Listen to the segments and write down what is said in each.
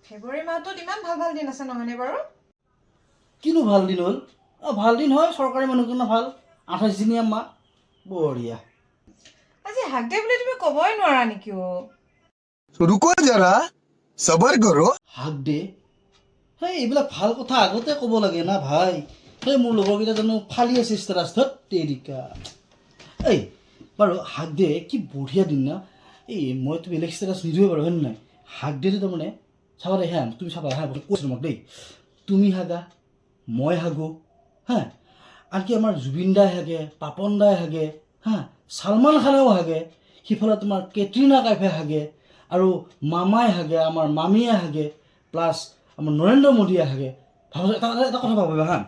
ফেব্ৰুৱাৰী মাহটোত ইমান ভাল ভাল দিন আছে নহয়নে বাৰু? কিনো ভাল দিন হ'ল? ভাল দিন হয়, চৰকাৰী মানুহৰ কাৰণে ভাল। 28 দিনীয়া মাহ, বঢ়িয়া। আজি হাক ডে বুলি তুমি ক'বই নোৱাৰা নেকি অ'? रुको जरा सबर करो হাক দে? সেই এইবিলাক ভাল কথা আগতে ক'ব লাগে না ভাই। সেই মোৰ লগৰকেইটা জানো ফালি আছে ষ্টেটাছত তেৰিকা। এই বাৰু হাক দে কি বঢ়িয়া দিন না। এই মইতো বেলেগ ষ্টেটাছ নিদিওঁৱে বাৰু, হয় নে নাই? হাক ডেটো তাৰমানে চাবা দে হা, তুমি চাবা হা, কৈছোঁ তোমাক দেই। তুমি হাগা, মই হাগো, হা, আনকি আমাৰ জুবিন দাই হাগে, পাপন দাই হাগে, হা, ছালমান খানেও হাগে, সিফালে তোমাৰ কেটৰিনা কাইফে হাগে, আৰু মামাই হাগে, আমাৰ মামীয়ে হাগে, প্লাছ আমাৰ নৰেন্দ্ৰ মোদীয়ে হাগে। ভাবা এটা কথা ভাবিবা হা,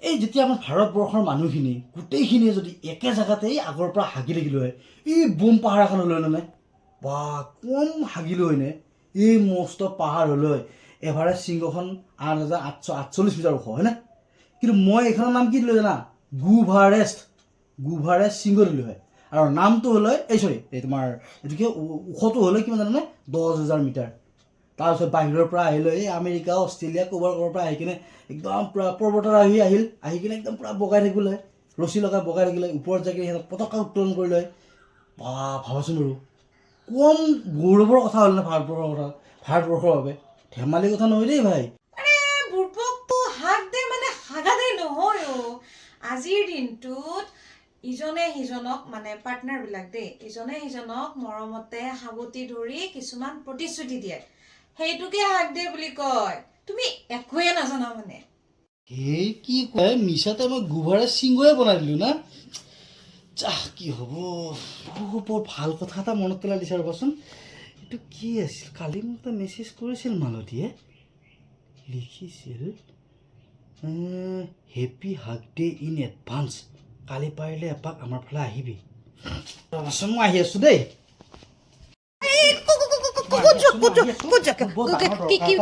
এই যেতিয়া আমাৰ ভাৰতবৰ্ষৰ মানুহখিনি গোটেইখিনিয়ে যদি একে জেগাতে এই আগৰ পৰা হাগি থাকিলোঁ হয়, এই বোম পাহাৰ এখন হ'লে নাই বা কম হাগিলোঁ হয়নে? এই মস্ত পাহাৰ হ'লে হয়। এভাৰেষ্ট শৃংগখন 8,848 মিটাৰ ওখ, হয়নে? কিন্তু মই এইখনৰ নাম কি দিলোঁ জানা? গুভাৰেষ্ট শৃংগ দিলোঁ হয়। আৰু নামটো হ'লে এই তোমাৰ এইটো কি ওখটো হ'লে কিমান জানানে? 10,000 মিটাৰ। তাৰপিছত বাহিৰৰ পৰা আহিলে এই আমেৰিকা, অষ্ট্ৰেলিয়া, ক'ৰবাৰ পৰা আহি কিনে একদম পূৰা পৰ্বতৰ আহি কিনে একদম পূৰা বগাই থাকিলে, ৰছী লগাই বগাই থাকিলে, ওপৰত যাই কিনে সিহঁতক পতাকা উত্তোলন কৰি লয়। বা ভাবাচোন বাৰু, কম গৌৰৱৰ কথা হ'ল নে ভাৰতবৰ্ষৰ বাবে? ধেমালি কথা নহয় দেই ভাই। আৰে বুৰ্বকটো হাক ডে মানে হাগা ডে নহয় অ'। আজিৰ দিনটোত ইজনে সিজনক মানে পাৰ্টনাৰবিলাক দেই, ইজনে সিজনক মৰমতে সাৱটি ধৰি কিছুমান প্ৰতিশ্ৰুতি দিয়ে, সেইটোকে হাক ডে বুলি কয়। তুমি একোৱে নাজানা মানে। এই কি কয়, মিছাতে মই গুভাৰে শৃংগই বনাই দিলোঁ না। চাহ কি হ'ব? বৰ ভাল কথা এটা মনত পেলাই দিছে ৰ'বাচোন। এইটো কি আছিল? কালি মোক এটা মেছেজ কৰিছিল মালতীয়ে, লিখিছিল happy hug day in advance, কালি পাৰিলে এপাক আমাৰ ফালে আহিবি। ৰ'বাচোন মই আহি আছোঁ দেই।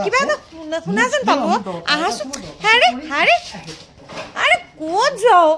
কিবা এটা শুনা যেন পালো। আহাচোন। আৰে ক'ত যাওঁ?